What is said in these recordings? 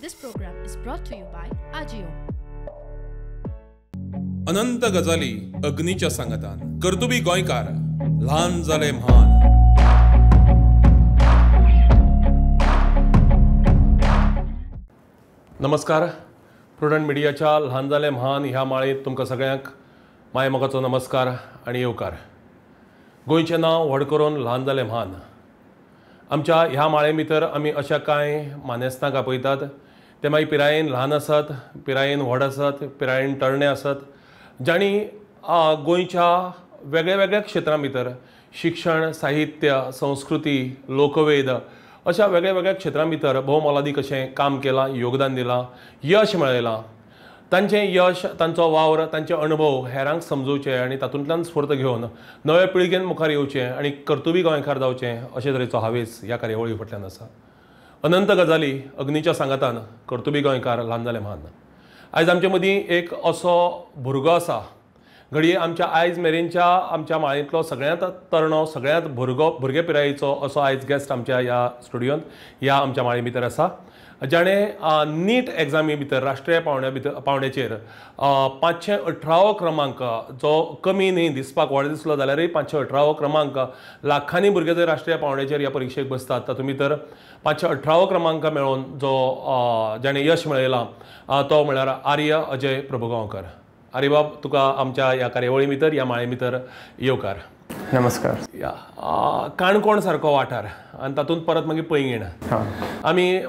This program is brought to you by Ajio. अनंत गजाली अग्नीच्या सांगतान कर्तुबी गोंयकार ल्हान जाले म्हान. नमस्कार. प्रुडंट मिडियाच्या ल्हान जाले म्हान ह्या माळेंत तुमकां सगळ्यांक मायमोगाचो नमस्कार आनी येवकार. गोंयचें नांव व्हड करून ल्हान जालें म्हान. आमच्या ह्या माळे भितर आमी अशा कांय मानेस्तांक आपयतात. ते मागीर पिरायेन ल्हान आसात, पिरायेन व्हड आसात, पिरायेन तरणे आसात, जांणी गोंयच्या वेगळ्या वेगळ्या क्षेत्रां भितर शिक्षण, साहित्य, संस्कृती, लोकवेद अशा वेगळ्या वेगळ्या क्षेत्रां भितर भोवमोलादीक अशें काम केलां, योगदान दिलां, यश मेळयलां. तांचें यश, तांचो वावर, तांचे अणभव हेरांक समजोवचे आनी तातूंतल्यान स्फूर्त घेवन नव्या पिळगेन मुखार येवचें आनी कर्तुबी गोंयकार जावचें अशे तरेचो हावेस ह्या कार्यावळी फाटल्यान आसा. अनंत गजाली अग्नीच्या सांगतान कर्तुबी गोंयकार ल्हान जाले म्हान. आयज आमचे मदीं एक असो भुरगो आसा, घडये आमच्या आयज मेरेनच्या आमच्या माळेंतलो सगळ्यांत तरणो, सगळ्यांत भुरगे पिरायेचो असो आयज गेस्ट आमच्या ह्या स्टुडियोंत ह्या आमच्या माळे भितर आसा, जाणें नीट एग्जामी भितर राष्ट्रीय पावंड्याचेर 518 क्रमांक, जो कमी न्ही, दिसपाक व्हड दिसलो जाल्यारय 518 क्रमांक लाखांनी भुरगे जर राष्ट्रीय पावंड्याचेर ह्या परिक्षेक बसतात, तातूंत भितर 518 क्रमांक मेळोवन जो जाणें यश मेळयलां तो म्हळ्यार आर्य अजय प्रभुगांवकर. आर्य बाब, तुका आमच्या ह्या कार्यावळी भितर, ह्या माळे भितर येवकार. नमस्कार. काणकोण सारको वाठार आनी तातूंत परत मागीर पैंगीण. आमी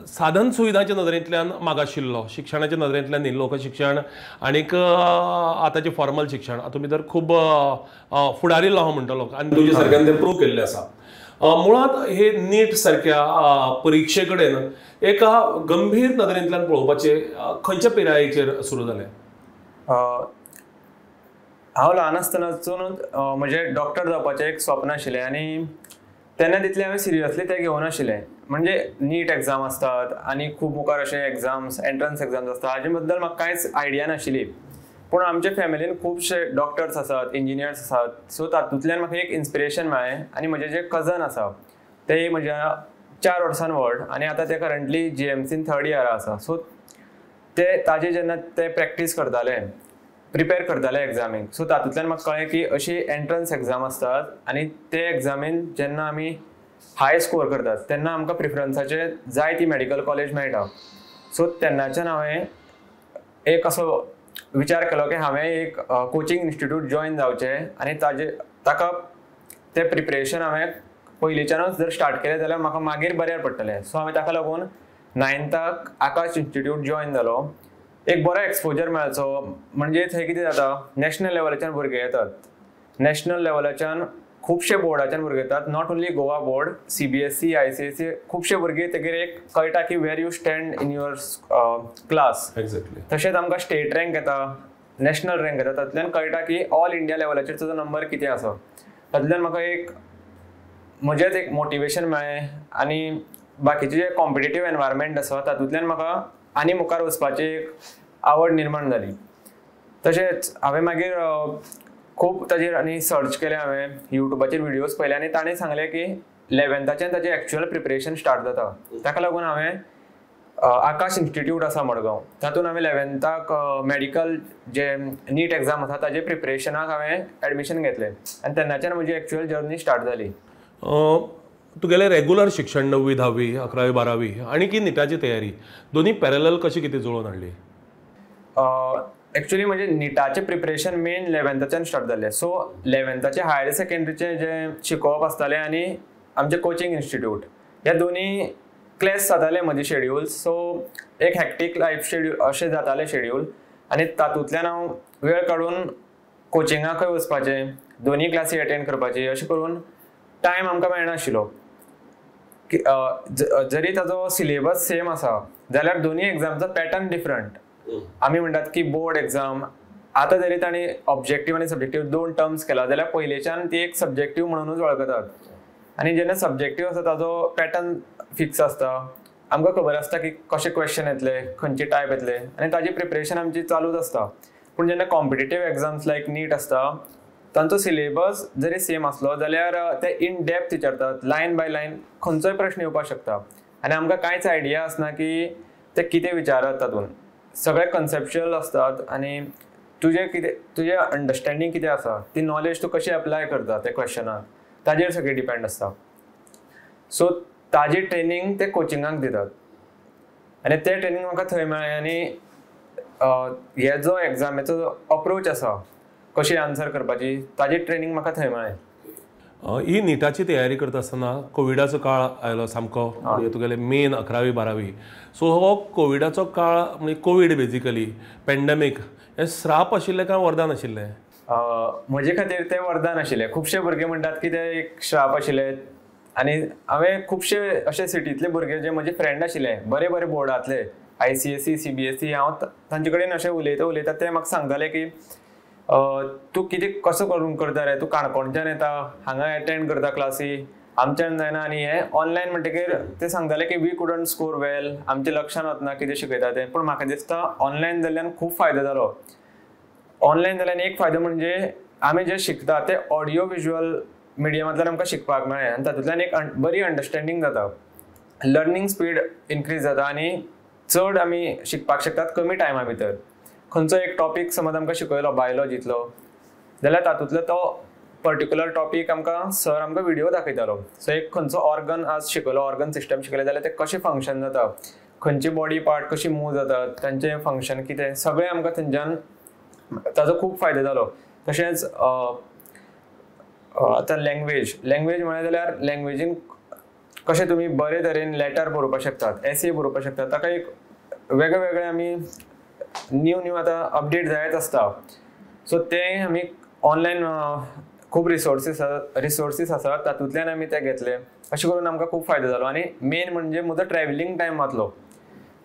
साधन सुविधांच्या नदरेंतल्यान मागाशिल्लो, शिक्षणाच्या नदरेंतल्यान न्ही, लोकशिक्षण आनीक आतांचें फॉर्मल शिक्षण हातूंत भितर खूब फुडारिल्लो हांव म्हणटलो आनी तुजे सारक्यान तें प्रूव केल्लें आसा. मुळात हे नीट सारक्या परिक्षे कडेन एका गंभीर नदरेंतल्यान पळोवपाचें खंयच्या पिरायेचेर सुरू जालें? हांव ल्हान आसतनासून म्हजें डॉक्टर जावपाचें एक स्वप्न आशिल्लें आनी तेन्ना तितलें हांवें सिरियसली तें घेवं नाशिल्लें. म्हणजे नीट एग्जाम आसतात आनी खूब मुखार अशे एग्जाम्स, एंट्रन्स एग्जाम्स आसतात, हाजे बद्दल म्हाका कांयच आयडिया नाशिल्ली. पूण आमच्या फॅमिलीन खुबशे डॉक्टर्स आसात, इंजिनियर्स आसात, सो तातूंतल्यान म्हाका एक इन्स्पिरेशन मेळ्ळें. आनी म्हजे जे कजन आसा ते म्हज्या 4 वर्सान व्हड आनी आतां ते करंटली GMCन 3rd इयरा आसा. सो ते ताजे जेन्ना ते प्रॅक्टीस करताले, प्रिपेर करताले एग्जामीक, सो तातूंतल्यान म्हाका कळ्ळें की अशी एंट्रन्स एग्जाम आसतात आनी ते एग्जामीन जेन्ना आमी हाय स्कोर करतात तेन्ना आमकां प्रिफरन्साचे जाय ती मेडिकल कॉलेज मेळटा. सो तेन्नाच्यान हांवें एक असो विचार केलो की हांवें एक कोचिंग इन्स्टिट्यूट जॉयन जावचें आनी ताका तें प्रिपरेशन हांवें पयलींच्यानूच जर स्टार्ट केलें जाल्यार म्हाका मागीर बऱ्यार पडटलें. सो हांवें ताका लागून 9थाक आकाश इन्स्टिट्यूट जॉयन जालो. एक बरो एक्सपोजर मेळचो, म्हणजे थंय कितें जाता, नॅशनल लेवलाच्यान भुरगे येतात. नॅशनल लेवलाच्यान खुबशे बोर्डाच्यान भुरगे येतात, not only Goa board, CBSE, ICSE, खुबशे भुरगे तेगेर एक कळटा की where you stand in your class. Exactly. तशेंच आमकां स्टेट रँक येता, नॅशनल रँक येता, तातूंतल्यान कळटा की ऑल इंडिया लेवलाचेर तुजो नंबर कितें आसा. तातूंतल्यान म्हाका एक म्हजेंच एक मोटिवेशन मेळ्ळें आनी बाकीचे जे कॉम्पिटेटीव एनवायरमेंट आसा तातूंतल्यान म्हाका आनी मुखार वचपाची एक आवड निर्माण जाली. तशेंच हांवें मागीर खूब ताजेर आनी सर्च केलें, हांवें युट्यूबाचेर व्हिडियोज पळयले आनी ताणें सांगलें की 11थाच्यान ताचें एक्चुअल प्रिपरेशन स्टार्ट जाता. ताका लागून हांवें आकाश इन्स्टिट्यूट आसा मडगांव, तातूंत हांवें 11थाक मेडिकल जे नीट एग्जाम आसा ताजे प्रिपरेशनाक हांवें एडमिशन घेतलें आनी तेन्नाच्यान म्हजी एक्चुअल जर्नी स्टार्ट जाली. तुगेलें रेग्युलर शिक्षण 9वी 10वी 11वी 12वी आनी की निटाची तयारी दोनी पॅरलल कशी कितें जुळोवन हाडली? एक्चुअली म्हणजे निटाचें प्रिपरेशन मेन 11थाच्यान स्टार्ट जाल्लें. सो 11थाचें हायर सेकंडरीचें जें शिकोवप आसतालें आनी आमचें कोचिंग इन्स्टिट्यूट, ह्या दोनी क्लॅश जाताले म्हजे शेड्यूल्स. सो एक हॅक्टीक लायफ शेड्यूल अशें जातालें शेड्यूल आनी तातूंतल्यान हांव वेळ काडून कोचिंगाकय वचपाचें, दोनी क्लासी अटेंड करपाची, अशें करून टायम आमकां मेळनाशिल्लो. जरी ताजो सिलेबस सेम आसा जाल्यार दोनी एग्जामचो पॅटर्न डिफरंट. आमी म्हणटात की बोर्ड एग्जाम, आतां जरी तांणी ऑब्जेक्टीव आनी सब्जेक्टीव 2 टर्म्स केला जाल्यार पयलींच्यान ती एक सब्जेक्टीव म्हणूनच वळखतात. आनी जेन्ना सब्जेक्टीव आसा ताजो पॅटर्न फिक्स आसता, आमकां खबर आसता की कशे क्वेश्चन येतले, खंयचे टायप येतले आनी ताजी प्रिपरेशन आमची चालूच आसता. पूण जेन्ना कॉम्पिटेटीव एग्जाम्स लायक नीट आसता तांचो सिलेबस जरी सेम आसलो जाल्यार ते इन डेप्थ विचारतात, लायन बाय लायन खंयचोय प्रश्न येवपाक शकता आनी आमकां कांयच आयडिया आसना की ते कितें विचारत तातूंत सगळे कन्सेप्च्युअल असतात आनी तुजें अंडरस्टँडींग कितें आसा ती नॉलेज तूं कशी अप्लाय करता त्या क्वेश्चनाक ताजेर सगळें डिपेंड आसता. सो ताजी ट्रेनींग ते कोचिंगाक दितात आनी तें ट्रेनींग म्हाका थंय मेळ्ळें. आनी हे जो एग्जामीचो अप्रोच आसा कशी आन्सर करपाची ताजी ट्रेनींग म्हाका थंय मेळ्ळें. ही निटाची तयारी करता आसतना कोविडाचो काळ आयलो सामको, म्हणजे तुगेले मेन 11वी 12वी. सो हो कोविडाचो काळ म्हणजे कोविड बेजिकली पॅन्डेमीक हें श्राप आशिल्लें काय वरदान आशिल्लें? म्हजे खातीर तें वरदान आशिल्लें. खुबशे भुरगे म्हणटात की तें एक श्राप आशिल्लें. आनी हांवें खुबशे अशे सिटींतले भुरगे जे म्हजे फ्रेंड आशिल्ले बरे बरे बोर्डांतले ICSE CBSE हांव तांचे कडेन अशें उलयता ते म्हाका सांगताले की तूं कितें कसो करून करता रे, तूं काणकोणच्यान येता हांगा एटेंड करता क्लासी, आमच्यान जायना. आनी हे ऑनलायन म्हणटकीर ते सांगताले की वी कुडंट स्कोर वेल, आमचे लक्षान वचना कितें शिकयता तें. पूण म्हाका दिसता ऑनलायन जाल्ल्यान खूब फायदो जालो. ऑनलायन जाल्ल्यान एक फायदो म्हणजे आमी जे शिकता ते ऑडियो विज्युअल मिडियमांतल्यान आमकां शिकपाक मेळ्ळें आनी तातूंतल्यान एक बरी अंडरस्टँडींग जाता, लर्निंग स्पीड इनक्रीज जाता आनी चड आमी शिकपाक शकतात कमी टायमा भितर. खंयचो एक टॉपीक समज आमकां शिकयलो बायोलॉजींतलो जाल्यार तातूंतलो तो पर्टिक्युलर टॉपीक आमकां सर आमकां व्हिडिओ दाखयतालो. सो एक खंयचो ऑर्गन आज शिकयलो, ऑर्गन सिस्टम शिकयलें जाल्यार ते कशें फंक्शन जाता, खंयची बॉडी पार्ट कशी मूव जातात, तांचें फंक्शन कितें सगळें आमकां थंयच्यान ताजो खूब फायदो जालो. तशेंच आतां लँग्वेज म्हळें जाल्यार लँग्वेजीन कशें तुमी बरे तरेन लॅटर बरोवपाक शकतात, एसे बरोवपाक शकतात. ताका एक वेगळे आमी न्यू आतां अपडेट जायत आसता. सो ते आमी ऑनलायन खूब रिसोर्सीस आसात तातूंतल्यान आमी ते घेतले. अशें करून आमकां खूब फायदो जालो. आनी मेन म्हणजे म्हजो ट्रॅव्हलिंग टायम वाचलो.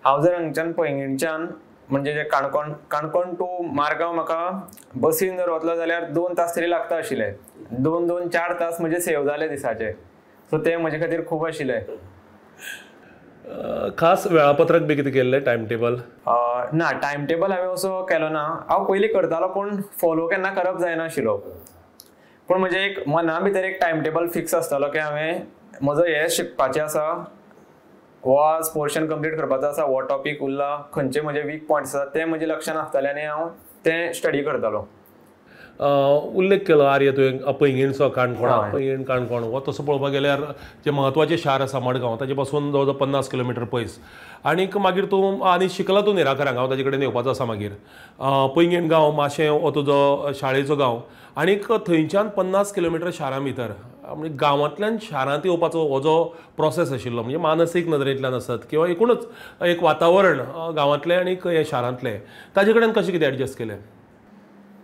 हांव जर हांगच्यान पैंगीणच्यान म्हणजे जे काणकोण टू मारगांव म्हाका बसीन जर वतलो जाल्यार 2 तास तरी लागता आशिल्ले. 2-4 तास म्हणजे सेव जाले दिसाचे. सो ते म्हजे खातीर खूब आशिल्ले. खास वेळापत्रक बी कितें केल्लें, टायम टेबल? ना, टायम टेबल हांवें असो केलो ना. हांव पयलीं करतालो पूण फॉलो केन्ना करप जायनाशिल्लो. पूण म्हजे एक मना भितर एक टायम टेबल फिक्स आसतालो की हांवें म्हजो हें शिकपाचें आसा, हो आज पोर्शन कंप्लीट करपाचो आसा, हो टॉपीक उरला, खंयचे म्हजे वीक पॉयंट्स आसात ते म्हजे लक्षान आसताले आनी हांव तें स्टडी करतालो. उल्लेख केलो आर्य तुवें पैंगीणचो काणकोण हो तसो पळोवपाक गेल्यार जे म्हत्वाचे शार आसा मडगांव ताजे पासून जवळ जवळ 50 किलोमिटर पयस. आनीक मागीर तूं आनी शिकला तूं निराकर हांगा, ताजे कडेन येवपाचो आसा मागीर. पैंगीण गांव मातशें हो तुजो शाळेचो गांव आनीक थंयच्यान 50 किलोमिटर शारां भितर म्हणजे गांवांतल्यान शारांत येवपाचो हो जो प्रोसेस आशिल्लो म्हणजे मानसीक नदरेंतल्यान आसत किंवा एकूणच एक वातावरण गांवांतलें आनीक हे शारांतलें ताजे कडेन कशें कितें एडजस्ट केलें?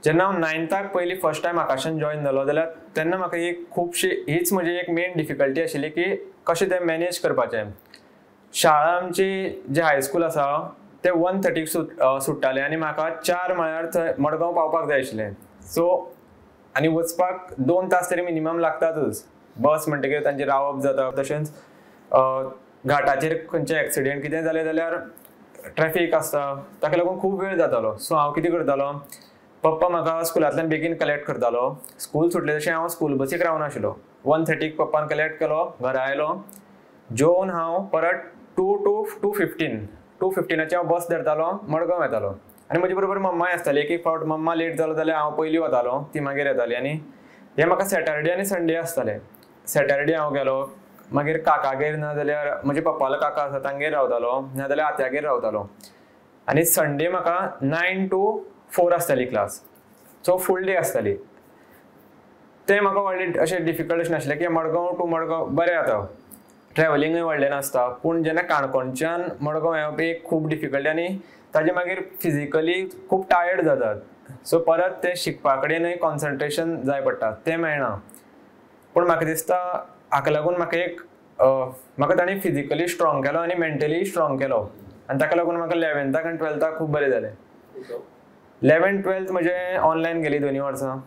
जेन्ना हांव 9थाक पयलीं फर्स्ट टायम आकाशान जॉयन जालो जाल्यार तेन्ना म्हाका एक खुबशी हीच म्हजी एक मेन डिफिकल्टी आशिल्ली की कशें तें मॅनेज करपाचें. शाळा आमची जे हायस्कूल आसा ते 1:30 सुट्टालें आनी म्हाका 4 म्हळ्यार थंय मडगांव पावपाक जाय आशिल्लें. सो आनी वचपाक 2 तास तरी मिनिमम लागतातच. बस म्हणटकीर तांचेर रावप जाता. तशेंच घाटाचेर खंयचे एक्सिडेंट कितें जालें जाल्यार ट्रॅफीक आसता, ताका लागून खूब वेळ जातालो. सो हांव कितें करतालो, पप्पा म्हाका स्कुलांतल्यान बेगीन कलेक्ट करतालो. स्कूल सुटले तशें हांव स्कूल बसीक रावनाशिल्लो. 1:30 पप्पान कलेक्ट केलो, घरा आयलो, जेवन हांव परत 2:15ची हांव बस धरतालो, मडगांव येतालो. आनी म्हजे बरोबर मम्माय आसताली. एक फावट मम्मा लेट जालो जाल्यार हांव पयलीं वतालो, ती मागीर येताली. आनी हे म्हाका सॅटर्डे आनी संडे आसताले. सॅटर्डे हांव गेलो, मागीर काकागेर ना जाल्यार म्हजे पप्पालो काका आसा तांगेर रावतालो, ना जाल्यार आत्यागेर रावतालो. आनी संडे म्हाका 9 to 4 आसताली क्लास. सो फूल डे आसताली. तें म्हाका व्हडलें अशें डिफिकल्ट अशें नाशिल्लें की मडगांव टू मडगांव बरें जाता, ट्रॅव्हलिंगूय व्हडलें नासता. पूण जेन्ना काणकोणच्यान मडगांव येवप एक खूब डिफिकल्टी आनी ताजे मागीर फिजिकली खूब टायर्ड जातात. सो परत तें शिकपा कडेनूय कॉन्सन्ट्रेशन जाय पडटा, तें मेळना. पूण म्हाका दिसता हाका लागून म्हाका ताणें फिजिकली स्ट्रॉंग केलो आनी मेंटली स्ट्रॉंग केलो. आनी ताका लागून म्हाका 11थाक आनी 12थाक खूब बरें जालें. 11th-12th म्हजे ऑनलायन गेली 2 वर्सां.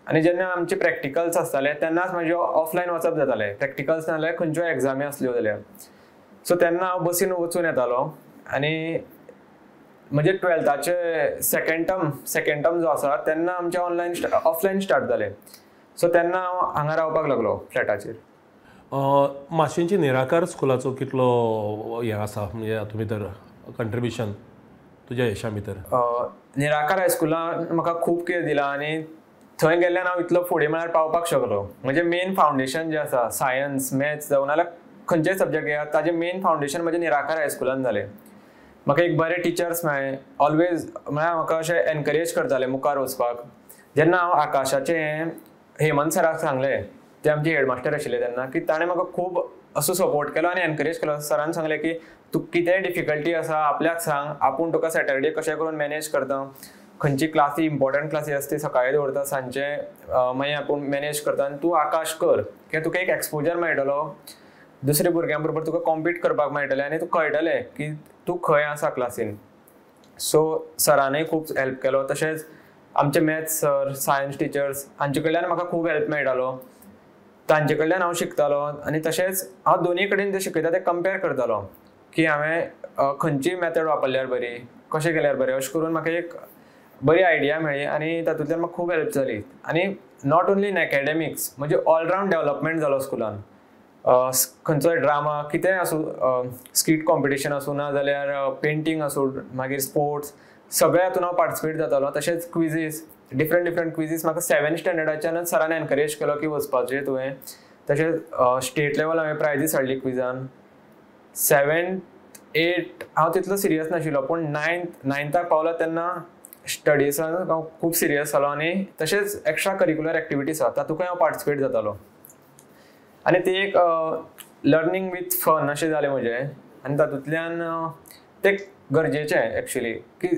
आनी जेन्ना आमचे प्रॅक्टिकल्स आसताले तेन्नाच म्हजे ऑफलायन वचप जातालें. प्रॅक्टिकल्स नाजाल्यार खंयच्यो एग्जामी आसल्यो जाल्यार. सो तेन्ना हांव बसीन वचून येतालो. आनी म्हणजे 12थाचे सेकंड टर्म जो आसा तेन्ना आमचे ऑफलायन स्टार्ट जालें. सो तेन्ना हांव हांगा रावपाक लागलो फ्लॅटाचेर. माशेंची निराकार स्कुलाचो कितलो हें आसा म्हणजे हातूंत भितर कंट्रिब्युशन तुज्या यशा भितर? निराकार हायस्कुलान म्हाका खूब कितें दिलां आनी थंय गेल्ल्यान हांव इतलो फुडें म्हळ्यार पावपाक शकलो. म्हणजे मेन फावंडेशन जें आसा सायन्स मॅथ्स जावं नाल्यार खंयचेय सब्जेक्ट घेयात ताजें मेन फावंडेशन म्हजें निराकार हायस्कुलान जालें. म्हाका एक बरे टिचर्स मेळ्ळे, ऑलवेज म्हळ्यार म्हाका अशें एनकरेज करताले मुखार वचपाक. जेन्ना हांव आकाशाचें हेमंत सराक सांगलें, ते आमचे हेडमास्टर आशिल्ले तेन्ना, की ताणें म्हाका खूब असो सपोर्ट केलो आनी एनकरेज केलो. सरान सांगलें की तूं कितेंय डिफिकल्टी आसा आपल्याक सांग, आपूण तुका सॅटरडे कशें करून मॅनेज करता. खंयची क्लासी इम्पॉर्टंट क्लासी आसा ती सकाळी दवरता, सांजचे मागीर आपूण मॅनेज करता आनी तूं आकाश कर, कित्याक तुका एक एक्सपोजर मेळटलो, दुसऱ्या भुरग्यां बरोबर तुका कॉम्पीट करपाक मेळटलें आनी तुका कळटलें की तूं खंय आसा क्लासीन. सो सरानूय खूब हेल्प केलो. तशेंच आमचे मॅथ्स सर, सायन्स टिचर्स हांचे कडल्यान म्हाका खूब हेल्प मेळटालो. तांचे कडल्यान हांव शिकतालो आनी तशेंच हांव दोनी कडेन जें शिकयता तें कंपेर करतालो की हांवें खंयची मॅथड वापरल्यार बरी, कशें केल्यार बरें. अशें करून म्हाका एक बरी आयडिया मेळ्ळी आनी तातूंतल्यान म्हाका खूब हेल्प जाली. आनी नॉट ओन्ली इन एकेडेमिक्स, म्हणजे ऑलरावंड डेवलपमेंट जालो स्कुलान. खंयचोय ड्रामा कितेंय आसूं, स्कीट कॉम्पिटिशन आसूं ना जाल्यार पेंटींग आसूं, मागीर स्पोर्ट्स, सगळ्या हातून हांव पार्टिसिपेट जातालो. तशेंच क्विजीस, डिफरंट क्विजीस म्हाका 7th स्टँडर्डाच्यानच सरान एनकरेज केलो की वचपाचें तुवें. तशेंच स्टेट लेवल हांवें प्रायजीस हाडली क्विजान. 7th 8th हांव तितलो सिरियस नाशिल्लो, पूण 9th पावलो तेन्ना स्टडीसान हांव खूब सिरियस जालो आनी तशेंच एक्स्ट्रा करिक्युलर एक्टिविटीज आसा तातूंतय हांव पार्टिसिपेट जातालो. आनी ती एक लर्निंग विथ फन अशें जालें म्हजें. आनी तातूंतल्यान तें गरजेचें एक्चुली की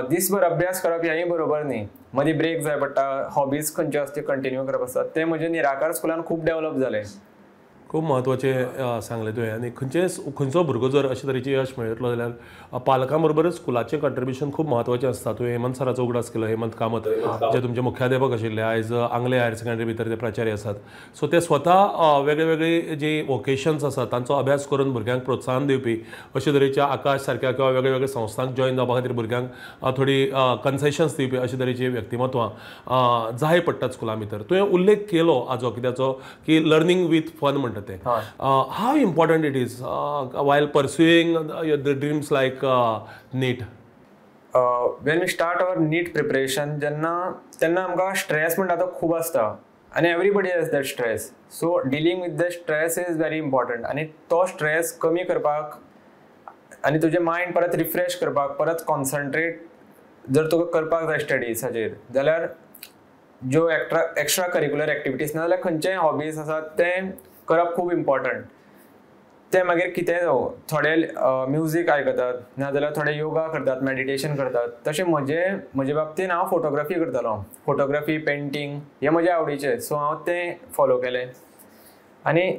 दीसभर अभ्यास करप हेंय बरोबर न्ही, मदीं ब्रेक जाय पडटा, हॉबीज खंयच्यो आसा त्यो कंटिन्यू करप आसता. तें म्हजें निराकार स्कुलान खूब डेवलप जालें. खूब म्हत्वाचें सांगलें तुवें. आनी खंयचो भुरगो जर अशे तरेचें यश मेळयतलो जाल्यार पालकां बरोबरच स्कुलाचें कंट्रिब्युशन खूब म्हत्वाचें आसता. तुवें हेमंत सराचो उगडास केलो, हेमंत कामत जे तुमचे मुख्याध्यापक आशिल्ले, आयज आंगले हायर सेकंडरी भितर ते प्राचार्य आसात. सो ते स्वता वेगळे वेगळे जी वोकेशन्स आसात तांचो अभ्यास करून भुरग्यांक प्रोत्साहन दिवपी अशे तरेच्या आकाश सारक्या किंवा वेगळे वेगळे संस्थांक जॉयन जावपा खातीर भुरग्यांक थोडी कन्सेशन्स दिवपी अशे तरेची व्यक्तिमत्वां जाय पडटात स्कुलां भितर. तुवें उल्लेख केलो हाजो कित्याचो की लर्निंग वीथ फन म्हणटा तें. How important it is while pursuing the dreams like NEET? When we start our NEET preparation, तेन्ना आमकां स्ट्रेस म्हणटा तो खूब आसता आनी everybody has that stress. So dealing with the stress is very important. आनी तो स्ट्रेस कमी करपाक आनी तुजें मायंड परत रिफ्रेश करपाक, परत कॉन्सन्ट्रेट जर तुका करपाक जाय स्टडीजाचेर जाल्यार ज्यो एक्स्ट्रा करिक्युलर एक्टिविटीज ना जाल्यार खंयचेय हॉबीज आसात तें करप खूब इम्पॉर्टंट. ते मागीर कितेंय जावं, थोडे म्युजीक आयकतात नाजाल्यार थोडे योगा करतात, मेडिटेशन करतात. तशें म्हजे बाबतीन हांव फोटोग्राफी करतालो. फोटोग्राफी, पेंटींग हे म्हजे आवडीचे, सो हांव तें फॉलो केलें. आनी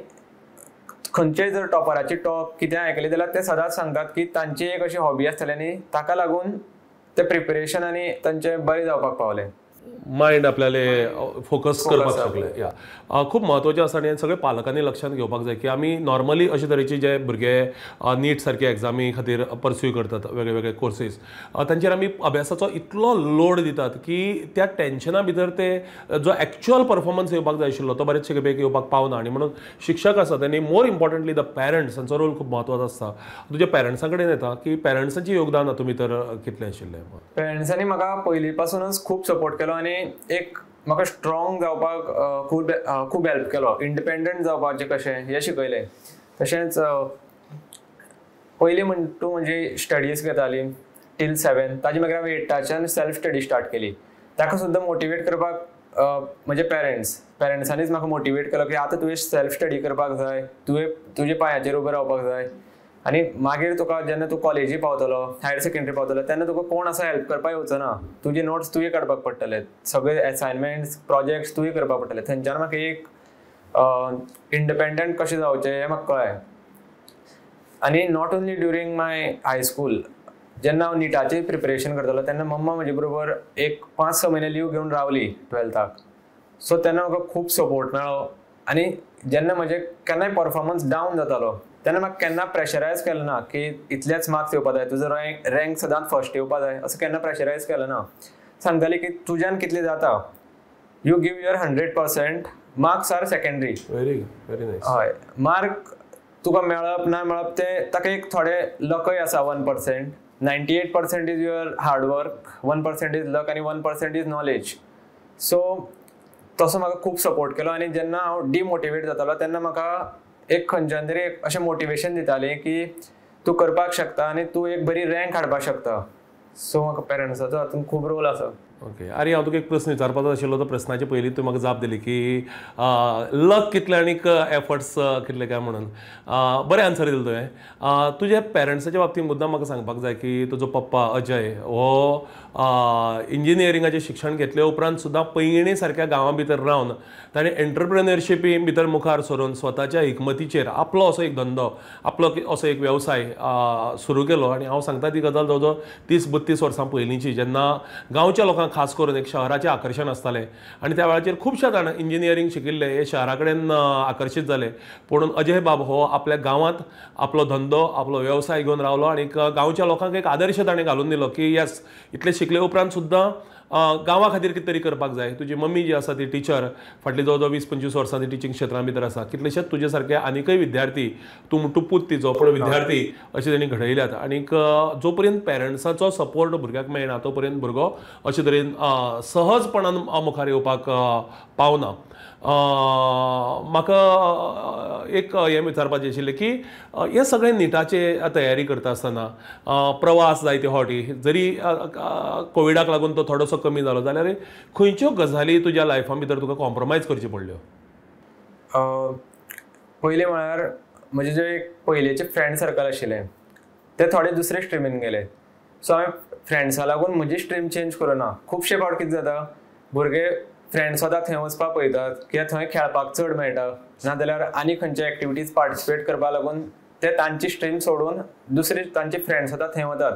खंयचेय जर टॉपराची टॉप कितें आयकलें जाल्यार ते सदांच सांगतात की तांची एक अशी हॉबी आसतली आनी ताका लागून ते प्रिपरेशन आनी तांचें बरें जावपाक पावलें. मायंड आपल्याले फोकस करपाक शकले. या खूब म्हत्वाचें आसा आनी सगळे पालकांनी लक्षांत घेवपाक जाय की आमी नॉर्मली अशे तरेचे जे भुरगे नीट सारके एग्जामी खातीर परस्यू करतात वेगळे वेगळे कोर्सीस, तांचेर आमी अभ्यासाचो इतलो लोड दितात की त्या टेन्शना भितर ते जो एक्चुअल परफॉर्मन्स येवपाक जाय आशिल्लो तो बरेचशे खेपेक येवपाक पावना. आनी म्हणून शिक्षक आसा तेणी मोर इम्पॉर्टंटली द पेरंट्स हांचो रोल खूब म्हत्वाचो आसता. तुज्या पेरंट्सां कडेन येता की पेरंट्सांचें योगदान हातूंत भितर कितलें आशिल्लें? पेरंट्सांनी म्हाका पयलीं पासूनच खूब सपोर्ट केलो आनी एक म्हाका स्ट्रॉंग जावपाक खूब हेल्प केलो. इंडिपेंडंट जावपाचें कशें हें शिकयलें. तशेंच पयलीं म्हणटा म्हणजे स्टडीज घेताली टील 7, ताजे मागीर हांवें 8थाच्यान सेल्फ स्टडी स्टार्ट केली. ताका सुद्दां मोटिवेट करपाक म्हजे पेरंट्सांनीच म्हाका मोटिवेट केलो की आतां तुवें सेल्फ स्टडी करपाक जाय, तुवें तुज्या पांयाचेर उबें रावपाक जाय. आनी मागीर तुका जेन्ना तूं कॉलेजी पावतलो, हायर सेकंडरी पावतलो तेन्ना तुका कोण असो हेल्प करपाक येवचो ना. तुजे नोट्स तुवें काडपाक पडटले, सगळे असायनमेंट्स, प्रोजेक्ट्स तुवें करपाक पडटले. थंयच्यान म्हाका एक इंडिपेंडंट कशें जावचें हें म्हाका कळ्ळें. आनी not only during my high school, जेन्ना हांव निटाचें प्रिपरेशन करतालो तेन्ना मम्मा म्हजे बरोबर एक 5-6 म्हयने लीव घेवन रावली 12थाक. सो तेन्ना म्हाका खूब सपोर्ट मेळ्ळो. आनी जेन्ना म्हजें केन्नाय परफॉर्मन्स डावन जातालो तेन्ना म्हाका केन्ना प्रेशरायज केलें ना की इतलेच मार्क्स येवपा जाय, तुजो रँक सदांच फर्स्ट येवपा जाय, असो केन्ना प्रेशरायज केलें ना. सांगताली की तुज्यान कितलें जाता, you give your 100%, marks are secondary. Very nice. हय, मार्क तुका मेळप ना मेळप ते ताका एक थोडे लकय आसा 1%. 98% इज युअर हार्डवर्क, 1% इज लक आनी 1% इज नॉलेज. सो तसो म्हाका खूब सपोर्ट केलो. आनी जेन्ना हांव डिमोटिवेट जातालो तेन्ना म्हाका एक खंयच्यान तरी अशें मोटिवेशन दितालें की तूं करपाक शकता आनी तूं एक बरी रँक हाडपाक शकता. सो म्हाका पेरंट्साचो हातून खूब रोल आसा. ओके. आरे हांव तुका एक प्रस्न विचारपाचो आशिल्लो. तो प्रस्नाचे पयलीं तुवें म्हाका जाप दिली की लक कितले आनीक एफर्ट्स कितले काय म्हणून. बरें आन्सर दिलो तुवें. तुज्या पेरंट्साच्या बाबतींत मुद्दाम म्हाका सांगपाक जाय की तुजो पप्पा अजय हो इंजिनियरिंगाचें शिक्षण घेतले उपरांत सुद्दां पैंगीणी सारक्या गांवा भितर रावन ताणें एंटरप्रेन्युअरशिपी भितर मुखार सरून स्वताच्या हिकमतीचेर आपलो असो एक धंदो, आपलो असो एक वेवसाय सुरू केलो. आनी हांव सांगता ती गजाल जवळ 30-32 वर्सां पयलींची, जेन्ना गांवच्या लोकांक खास करून एक शहराचें आकर्शण आसतालें. आनी त्या वेळाचेर खुबशे जाण इंजिनियरींग शिकिल्ले हे शहरा कडेन आकर्शीत जाले. पूण अजय बाब हो आपल्या गांवांत आपलो धंदो, आपलो वेवसाय घेवन रावलो. आनी गांवच्या लोकांक एक आदर्श ताणें घालून दिलो की येस, इतले शिकले उपरांत सुद्दां गांवा खातीर कितें तरी करपाक जाय. तुजी मम्मी जी आसा ती टिचर, फाटली जवळ 20-25 वर्सां ती टिचींग क्षेत्रां भितर आसा. कितलेशेच तुजे सारके आनीकय विद्यार्थी, तूं टुपूत तिचो पूण विद्यार्थी अशें तेणी घडयल्यात. आनीक जो पर्यंत पेरंट्साचो सपोर्ट भुरग्याक मेळना तो पर्यंत भुरगो अशे तरेन सहजपणान मुखार येवपाक पावना. म्हाका एक हें विचारपाचें आशिल्लें की हे सगळें निटाचे तयारी करता आसतना प्रवास जायते फावटी जरी कोविडाक लागून तो थोडोसो कमी जालो जाल्यार खंयच्यो गजाली तुज्या लायफा भितर तुका कॉम्प्रोमायज करच्यो पडल्यो? पयलें म्हळ्यार म्हजे जे एक पयलींचे फ्रेंड सर्कल आशिल्ले ते थोडे दुसरे स्ट्रिमीन गेले. सो हांवें फ्रेंड्सा लागून म्हजी स्ट्रीम चेंज करुना. खुबशे फावट कितें जाता, भुरगे फ्रेंड्स सुद्दां थंय वचपाक पळयतात कित्याक थंय खेळपाक चड मेळटा, नाजाल्यार आनी खंयचे एक्टिविटीज पार्टिसिपेट करपा लागून ते तांची स्ट्रीम सोडून दुसरे तांचे फ्रेंड्स सुद्दां थंय वतात.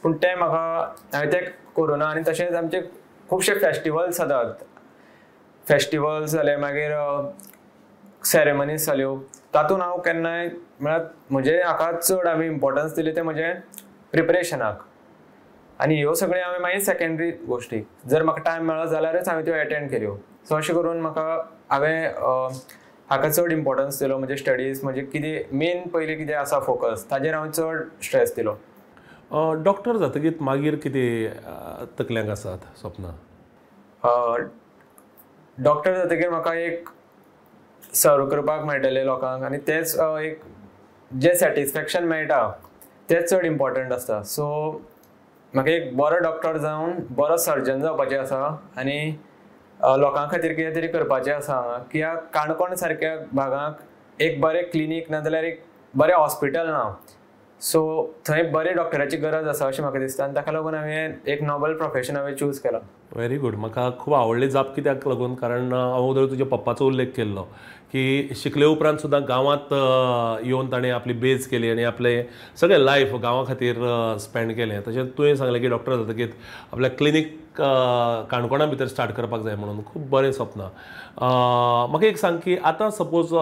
पूण ते म्हाका हांवें तें करुना. आनी तशेंच आमचे खुबशे फेस्टिवल्स जातात. फेस्टिवल्स जाले, मागीर सेरेमनीज जाल्यो, तातूंत हांव केन्नाय म्हळ्यार म्हजे हाका चड हांवें इम्पॉर्टन्स दिली ते म्हजे प्रिपरेशनाक. आनी ह्यो सगळ्यो हांवें मागीर सेकेंडरी गोश्टी, जर म्हाका टायम मेळ्ळो जाल्यारच हांवें त्यो एटेंड केल्यो. सो अशें करून म्हाका हांवें हाका चड इम्पॉर्टन्स दिलो. म्हणजे स्टडीज, म्हणजे कितें मेन पयलीं कितें आसा फोकस, ताजेर हांवें चड स्ट्रेस दिलो. डॉक्टर जातकीर मागीर कितें तकल्यांक आसात सपनां? डॉक्टर जातकीर म्हाका एक सर्व करपाक मेळटलें लोकांक, आनी तेच एक जें सॅटिस्फॅक्शन मेळटा तेंच चड इम्पॉर्टंट आसता. सो म्हाका एक बरो डॉक्टर जावन बरो सर्जन जावपाचें आसा आनी लोकां खातीर कितें तरी करपाचें आसा हांगा. कित्याक काणकोण सारक्या भागांक एक बरें क्लिनीक नाजाल्यार एक बरें हॉस्पिटल ना. सो थंय बरे डॉक्टराची गरज आसा अशें म्हाका दिसता. आनी ताका लागून हांवें एक नॉबल प्रोफेशन हांवें चूज केलां. Very good. म्हाका खूब आवडली जाप कित्याक लागून, कारण हांव तुज्या पप्पाचो उल्लेख केल्लो की शिकले उपरांत सुद्दां गांवांत येवन ताणें आपली बेज केली आनी आपलें सगळें लायफ गांवा खातीर स्पेंड केलें. तशेंच तुवें सांगलें की डॉक्टर जातकीर आपल्या क्लिनीक काणकोणा भितर स्टार्ट करपाक जाय म्हणून. खूब बरें सपनां. म्हाका एक सांग की आतां सपोज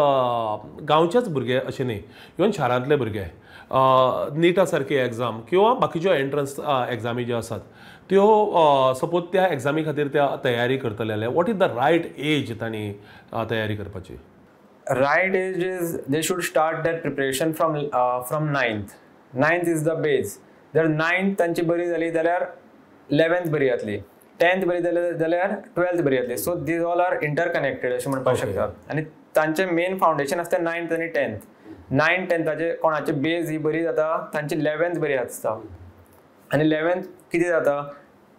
गांवचेच भुरगे अशें न्ही, इवन शारांतले भुरगे निटा सारकी एग्जाम किंवा बाकीच्यो एंट्रन्स एग्जामी ज्यो आसात त्यो सपोज त्या एग्जामी खातीर त्या तयारी करतले जाल्यार what is the right age तांणी तयारी करपाची? Right age is they should start that preparation from 9th. 9th is the base. जर 9th तांची बरी जाली जाल्यार 11th बरी जातली, 10th बरी जाली जाल्यार 12th बरी जातली. So these all are interconnected अशें म्हणपाक शकता. आनी तांचें मेन फावंडेशन आसता 9th आनी 10th. 9th 10th कोणाची बेज ही बरी जाता तांची 11th बरी आसता. आनी 11th कितें जाता,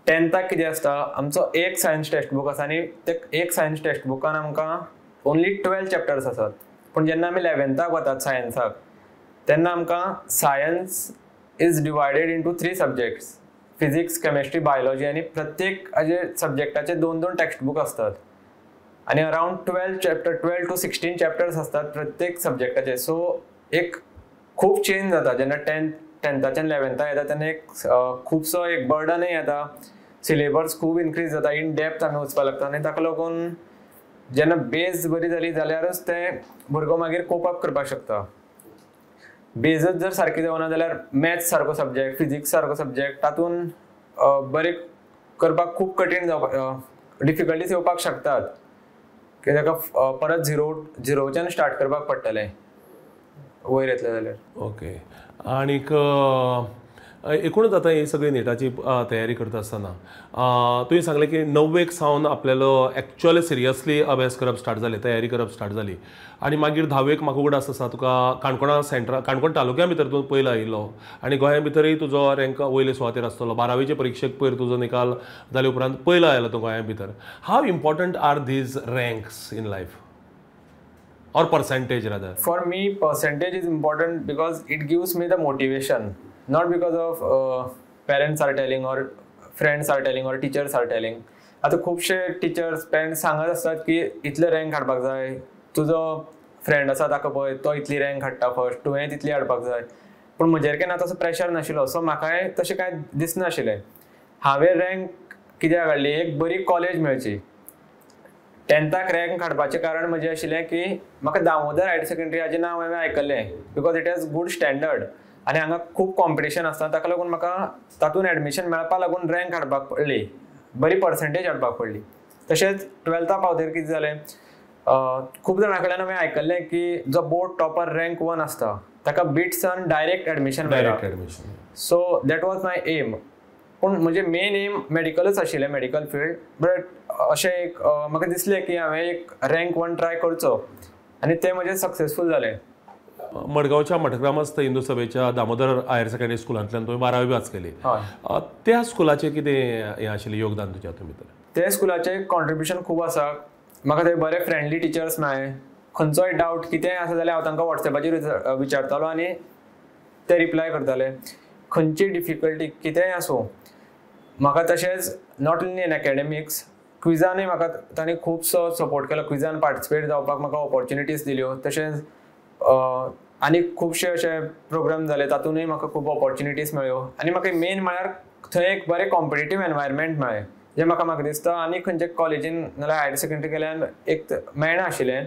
10थाक कितें आसता, आमचो एक सायन्स टेक्स्ट बूक आसा आनी ते एक सायन्स टेक्स्ट बुकान आमकां ओन्ली 12 चॅप्टर्स आसात. पूण जेन्ना आमी 11थाक वतात सायन्साक तेन्ना आमकां science is divided into 3 subjects, physics, chemistry, biology. आनी प्रत्येक हाजे सब्जेक्टाचे 2-2 टेक्स्ट बुक आसतात आनी अरावंड 12 to 16 चॅप्टर्स आसतात प्रत्येक सब्जेक्टाचे. सो एक खूब चेंज जाता जेन्ना 10थाच्यान 11थाक येता तेन्ना एक खुबसो एक बर्डनय येता, सिलेबस खूब इनक्रीज जाता, इन डेप्थ आमी वचपाक लागता. आनी ताका लागून जेन्ना बेज बरी जाली जाल्यारच ते भुरगो मागीर कोप अप करपाक शकता. बेजच जर सारकी जावना जाल्यार मॅथ्स सारको सब्जेक्ट, फिजिक्स सारको सब्जेक्ट तातूंत बरें करपाक खूब कठीण जावपाक, डिफिकल्टीज येवपाक शकतात की ताका परत झिरोच्यान स्टार्ट करपाक पडटलें. वयर येतले जाल्यार. ओके. आनीक एकूणच आतां ही सगळी नेटाची तयारी करता आसतना तुवें सांगलें की 9वेक सावन आपल्यालो एक्चुअली सिरियसली अभ्यास करप स्टार्ट जालें, तयारी करप स्टार्ट जाली. आनी मागीर 10वेक म्हाका उगडास आसा तुका काणकोणा सेंट्रा काणकोण तालुक्या भितर तूं पयलो आयिल्लो आनी गोंया भितरय तुजो रँक वयले सुवातेर आसतलो. 12वेचे परिक्षेक पयर तुजो निकाल जाले उपरांत पयलो आयलो तूं गोंया भितर. How important are these ranks in life or percentage rather? For me, percentage is important because it gives me the motivation, not because of parents are telling or friends are telling or teachers are telling. आता खूपशे teachers parents सांगत असतात की इतले rank हाडपाक जाय, तुजो friend आसा ताका पळय तो इतली रँक हाडटा फर्स्ट, तुवें तितली हाडपाक जाय. पूण म्हजेर केन्ना तसो प्रेशर नाशिल्लो, सो म्हाकाय तशें कांय दिसनाशिल्लें. हांवें रँक कित्याक हाडली, एक बरी कॉलेज मेळची. 10थाक रँक हाडपाचें कारण म्हजें आशिल्लें की म्हाका दामोदर हायर सेकंडरी हाचें नांव हांवें आयकल्लें because it has good standard आनी हांगा खूब कॉम्पिटिशन आसता. ताका लागून म्हाका तातूंत एडमिशन मेळपा लागून रँक हाडपाक पडली, बरी पर्संटेज हाडपाक पडली. तशेंच 12था पावतेर कितें जालें, खूब जाणां कडल्यान हांवें आयकल्लें की जो बोर्ड टॉपर रँक 1 आसता ताका बिट्सान डायरेक्ट एडमिशन मेळटा. So that was my aim. पूण म्हजें मेन एम मेडिकलच आशिल्लें, मेडिकल फिल्ड. बट अशें एक म्हाका दिसलें की हांवें एक रँक 1 ट्राय करचो आनी तें म्हजें सक्सेसफूल जालें. मडगांवच्या मठग्रामस्थ हिंदू सभेच्या दामोदर हायर सेकंडरी स्कुलांतल्यान तुवें 12वी पास केली. हय. त्या स्कुलाचें कितें हें आशिल्लें योगदान तुज्या हातूंत भितर? त्या स्कुलाचें कॉन्ट्रिब्युशन खूब आसा. म्हाका थंय बरे फ्रेंडली टिचर्स मेळ्ळे. खंयचोय डावट कितेंय आसा जाल्यार हांव तांकां वॉट्सॅपाचेर विचारतालो आनी ते रिप्लाय करताले. खंयची डिफिकल्टी कितेंय आसूं म्हाका. तशेंच नॉट ओन्ली इन एकेडेमिक्स, क्विजानूय म्हाका तांणी खुबसो सपोर्ट केलो. क्विजान पार्टिसिपेट जावपाक म्हाका ऑपॉर्च्युनिटीज दिल्यो. तशेंच आनी खुबशे अशे प्रोग्राम जाले तातूंतय म्हाका खूब ऑपॉर्च्युनिटीज मेळ्ळ्यो. आनी म्हाका मेन म्हळ्यार थंय एक बरें कॉम्पिटिटीव एनवायरमेंट मेळ्ळें जें म्हाका दिसता आनी खंयचे कॉलेजीन नाल्यार हायर सेकंडरी केल्यान एक मेळना आशिल्लें.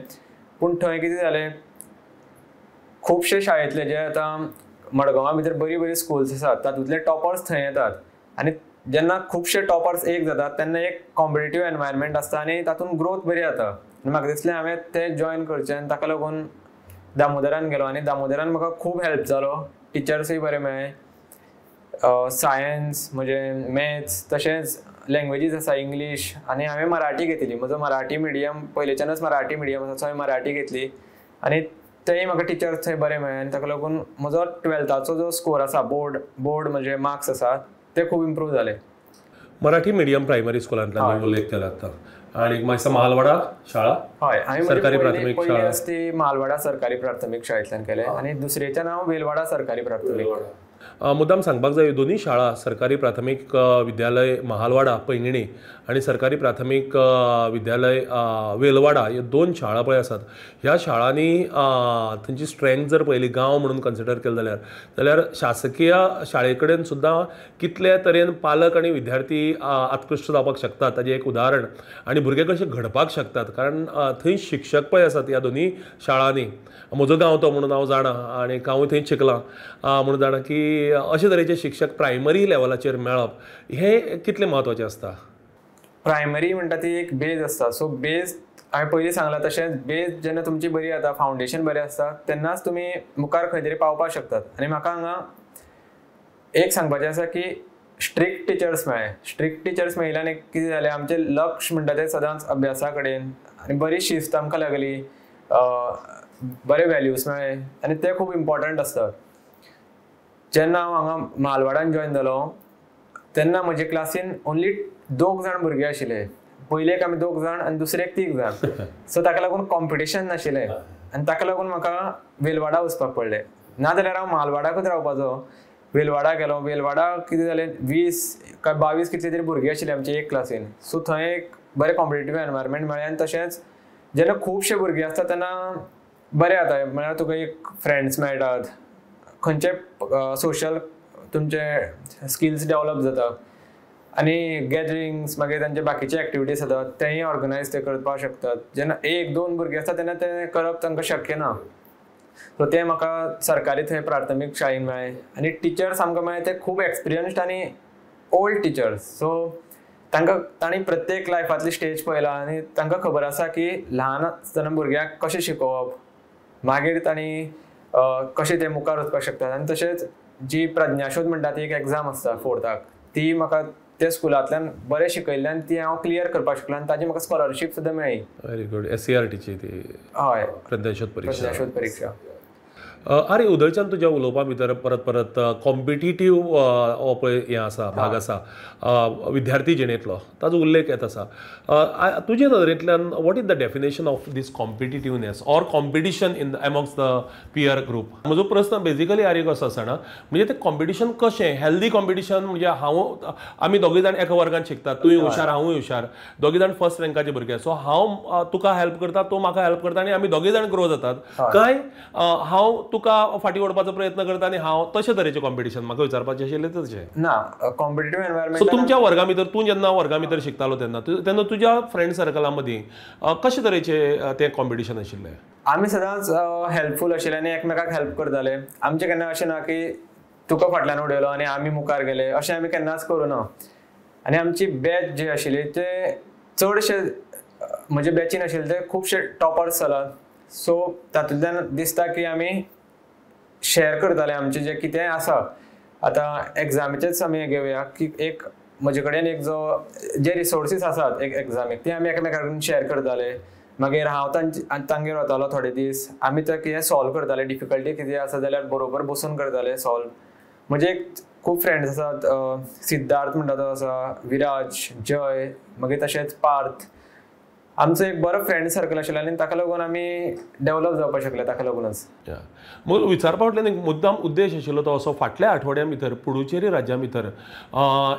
पूण थंय कितें जालें, खुबशे शाळेंतले जे आतां मडगांवा भितर बरी बरी स्कुल्स आसात तातूंतले टॉपर्स थंय येतात. आनी जेन्ना खुबशे टॉपर्स एक जातात तेन्ना एक कॉम्पिटिटीव एनवायरमेंट आसता आनी तातूंत ग्रोथ बरी जाता. आनी म्हाका दिसलें हांवें तें जॉयन करचें आनी ताका लागून दामोदरान गेलो. आनी दामोदरान म्हाका खूब हेल्प जालो. टिचर्सूय बरे मेळ्ळे, सायन्स म्हणजे मॅथ्स, तशेंच लँग्वेजीस आसा इंग्लीश. आनी हांवें मराठी घेतली. म्हजो मराठी मिडियम पयलींच्यानच मराठी मिडियम आसा, सो हांवें मराठी घेतली. आनी तेय म्हाका टिचर्स थंय बरे मेळ्ळे. आनी ताका लागून म्हजो 12थाचो जो स्कोर आसा, बोर्ड म्हणजे मार्क्स आसा ते खूब इम्प्रूव जाले. मराठी मिडियम प्रायमरी स्कुलांतल्यान उल्लेख केला आतां. आनी मागीर महालवाडा शाळा, हय, सरकारी प्राथमीक शाळा, ती महालवाडा सरकारी प्राथमीक शाळेंतल्यान केलें आनी दुसरेचें नांव वेलवाडा सरकारी प्राथमीक. मुद्दाम सांगपाक जाय, दोनूय शाळा सरकारी प्राथमीक विद्यालय महालवाडा पैंगिणी आनी सरकारी प्राथमीक विद्यालय वेलवाडा ह्यो 2 शाळा पळय आसात. ह्या शाळांनी थंयची स्ट्रेंथ जर पयली गांव म्हणून कन्सिडर केलें जाल्यार शासकीय शाळे कडेन सुद्दां कितले तरेन पालक आनी विद्यार्थी उत्कृश्ट जावपाक शकतात ताजें एक उदाहरण. आनी भुरगे कशे घडपाक शकतात, कारण थंय शिक्षक पळय आसात ह्या दोनूय शाळांनी. म्हजो गांव तो म्हणून हांव जाणा आनी हांवूय थंयच शिकलां म्हणून जाणा की अशे तरेचे शिक्षक प्रायमरी लेवलाचेर मेळप हें कितलें म्हत्वाचें आसता? प्रायमरी म्हणटा ती एक बेज आसता. सो बेज हांवें पयलीं सांगलां तशेंच बेज जेन्ना तुमची बरी जाता, फावंडेशन बरें आसता, तेन्नाच तुमी मुखार खंय तरी पावपाक शकतात. आनी म्हाका हांगा एक सांगपाचें आसा की स्ट्रिक्ट टिचर्स मेळ्ळे. स्ट्रिक्ट टिचर्स मेळिल्ल्यान एक कितें जालें, आमचें लक्ष म्हणटा तें सदांच अभ्यासा कडेन आनी बरी शिस्त आमकां लागली, बरे वॅल्यूज मेळ्ळे आनी ते खूब इम्पॉर्टंट आसतात. जेन्ना हांव हांगा महालवाडान जॉयन जालो तेन्ना म्हजे क्लासीन ओन्ली 2 जाण भुरगे आशिल्ले. पयलेक आमी 2 जाण आनी दुसरेक 3 जाण. सो ताका लागून कॉम्पिटिशन नाशिल्लें आनी ताका लागून म्हाका वेलवाडा वचपाक पडलें. नाजाल्यार हांव महालवाडाकूच रावपाचो. वेलवाडा गेलो. वेलवाडा कितें जालें, 20 काय 22 कितले तरी भुरगे आशिल्ले आमचे एक क्लासीन. सो थंय एक बरें कॉम्पिटिटीव एनवायरमेंट मेळ्ळें. आनी तशेंच जेन्ना खुबशे भुरगे आसता तेन्ना बरें जाता, म्हळ्यार तुका एक फ्रेंड्स मेळटात, खंयचे सोशल तुमचे स्किल्स डेवलप जाता आनी गॅदरिंग्स मागीर तांचे बाकीचे एक्टिविटीज जातात तेय ऑर्गनायज ते करपाक शकतात. जेन्ना 1-2 भुरगे आसता तेन्ना ते करप तांकां शक्य ना. सो ते म्हाका सरकारी थंय प्राथमीक शाळेन मेळ्ळे. आनी टिचर्स आमकां मेळ्ळे ते खूब एक्सपिरियन्स्ड आनी ओल्ड टिचर्स. सो तांणी प्रत्येक लायफांतली स्टेज पळयला आनी तांकां खबर आसा की ल्हान आसतना भुरग्याक कशें शिकोवप. मागीर तांणी कशें ते मुखार वचपाक शकतात. आनी तशेंच जी प्रज्ञाशोध म्हणटा ती एक एग्जाम आसता 4थाक, ती म्हाका त्या स्कुलांतल्यान बरें शिकयल्ल्यान ती हांव क्लियर करपाक शकलो आनी ताजी म्हाका स्कॉलरशीप सुद्दां मेळ्ळी. Very good. SCRTची ती हय, प्रज्ञाशोध प्रज्ञाशोध परीक्षा. आरे उदयच्यान तुज्या उलोवपा भितर परत परत कॉम्पिटिटीव हो पळय हें आसा भाग आसा विद्यार्थी जिणेंतलो ताजो उल्लेख येत आसा. तुजे नदरेंतल्यान what is the definition of this competitiveness or competition in amongst the peer group? म्हजो प्रश्न बेजिकली आरे कसो आसा ना, म्हणजे तें कॉम्पिटिशन कशें हेल्दी कॉम्पिटिशन, म्हणजे आमी दोगूय जाण एका वर्गात शिकतात, तुय हुशार हांवूय हुशार, दोगूय जाण फर्स्ट रँकाचे भुरगे, सो हांव तुका हेल्प करता, तूं म्हाका हेल्प करता आनी आमी दोगूय जाण ग्रो जातात. काय हांव तुका फाटी ओडपाचो प्रयत्न करता आनी हांव तशे तरेचें कॉम्पिटिशन म्हाका विचारपाचें आशिल्लें तशें ना. कॉम्पिटिटीव सो एनवायरमेंट तुमच्या वर्गा भितर तूं जेन्ना वर्गा भितर शिकतालो तेन्ना तुज्या फ्रेंड सर्कला मदीं कशे तरेचें तें कॉम्पिटिशन आशिल्लें? आमी सदांच हेल्पफूल आशिल्ले आनी एकमेकाक हेल्प करताले. आमचें केन्ना अशें ना की तुका फाटल्यान उडयलो आनी आमी मुखार गेले, अशें आमी केन्नाच करूं ना. आनी आमची बॅच जी आशिल्ली ते चडशे म्हणजे बॅचीन आशिल्ले ते खुबशे टॉपर्स जालात. सो तातूंतल्यान दिसता की आमी शेअर करताले आमचें जें कितें आसा. आतां एग्जामीचेच आमी घेवया की एक म्हजे कडेन एक जो जे रिसोर्सीस आसात एक एग्जामीक ते आमी एकामेका कडेन शेअर करताले. मागीर हांव तांगेर वतालो थोडे दीस, आमी तें कितें सॉल्व करताले, डिफिकल्टी कितें आसा जाल्यार बरोबर बसून करताले सॉल्व. म्हणजे खूब फ्रेंड्स आसात, सिद्धार्थ म्हणटा तो आसा, विराज, जय, मागीर तशेंच पार्थ. आमचो एक बरो फ्रेंड सर्कल आशिल्लो आनी ताका लागून आमी डेव्हलप जावपाक शकले ताका लागूनच. मग विचारपा फाटल्यान एक मुद्दाम उद्देश आशिल्लो तो असो, फाटल्या आठवड्या भितर पुडुचेरी राज्या भितर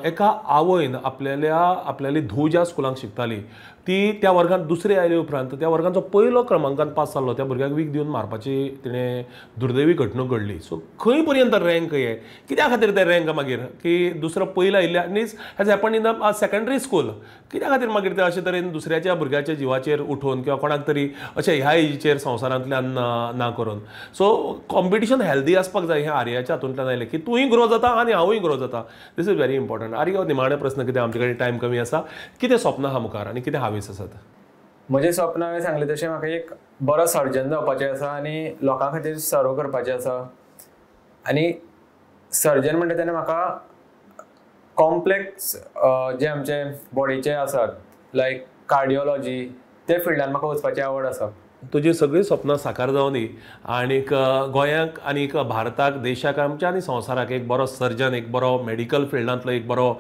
एका आवयन आपल्याली धूव ज्या स्कुलांत शिकताली ती त्या वर्गांत दुसरी आयले उपरांत त्या वर्गांचो पयलो क्रमांकान पास जाल्लो त्या भुरग्याक वीख दिवन मारपाची तिणें दुर्दैवी घडणूक घडली. सो खंय पर्यंत रँक हे कित्या खातीर ते रँक मागीर की दुसरो पयलो आयिल्ले आनी has happen in the secondary school, कित्या खातीर मागीर ते अशे तरेन दुसऱ्याच्या भुरग्याच्या जिवाचेर उठोवन किंवा कोणाक तरी अशे ह्या एजीचेर संवसारांतल्यान ना करून. सो कॉम्पिटिशन हेल्दी आसपाक जाय, हें आर्याच्या हातूंतल्यान आयलें की तूंय ग्रो जाता आनी हांवूय ग्रो जाता. This is very important. आर्य निमाणे प्रश्न कितें आमचे कडेन टायम कमी आसा, कितें स्वप्नां आहा मुखार आनी कितें हावेस आसात? म्हजे स्वप्न हांवें सांगलें तशें म्हाका एक बरो सर्जन जावपाचें आसा आनी लोकां खातीर सर्व करपाचें आसा. आनी सर्जन म्हणटा तेन्ना म्हाका कॉम्प्लेक्स जे आमचे बॉडीचे आसात लायक कार्डियोलॉजी ते फिल्डान म्हाका वचपाची आवड आसा. तुजी सगळीं स्वप्नां साकार जावन दी आनीक गोंयाक आनीक भारताक देशाक आमच्या आनी संवसाराक एक बरो सर्जन, एक बरो मेडिकल फिल्डांतलो एक बरो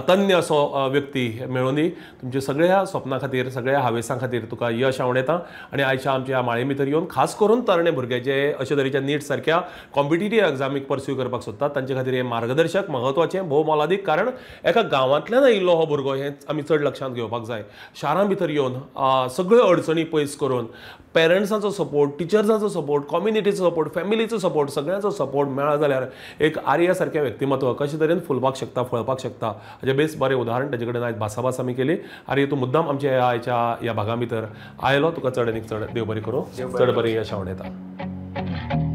तज्ञ असो व्यक्ती मेळून दी. तुमच्या सगळ्या स्वप्नां खातीर, सगळ्या हावेसां खातीर तुका यश आवडेता. आनी आयच्या आमच्या माळे भितर येवन खास करून तरणे भुरगे जे अशे तरेच्या नीट सारक्या कॉम्पिटिटीव एग्जामीक परस्यू करपाक सोदतात तांचे खातीर हे मार्गदर्शक महत्वाचें, भोव मोलादीक. कारण एका गांवांतल्यान आयिल्लो हो भुरगो हें आमी चड लक्षांत घेवपाक जाय. शारां भितर येवन सगळ्यो अडचणी पयस करून पेरंट्सांचो सपोर्ट, टिचर्सांचो सपोर्ट, कम्युनिटीचो सपोर्ट, फॅमिलीचो सपोर्ट, सगळ्यांचो सपोर्ट मेळ्ळा जाल्यार एक आर्या सारकें व्यक्तिमत्व कशे तरेन फुलपाक शकता, फळपाक शकता हाचें बेस बरें उदाहरण ताचे कडेन आयज भासाभास आमी केली. आर्य तूं मुद्दाम आमच्या आयच्या ह्या भागा भितर आयलो, तुका चड आनीक चड देव बरें करूं, चड बरें यश आवडेता.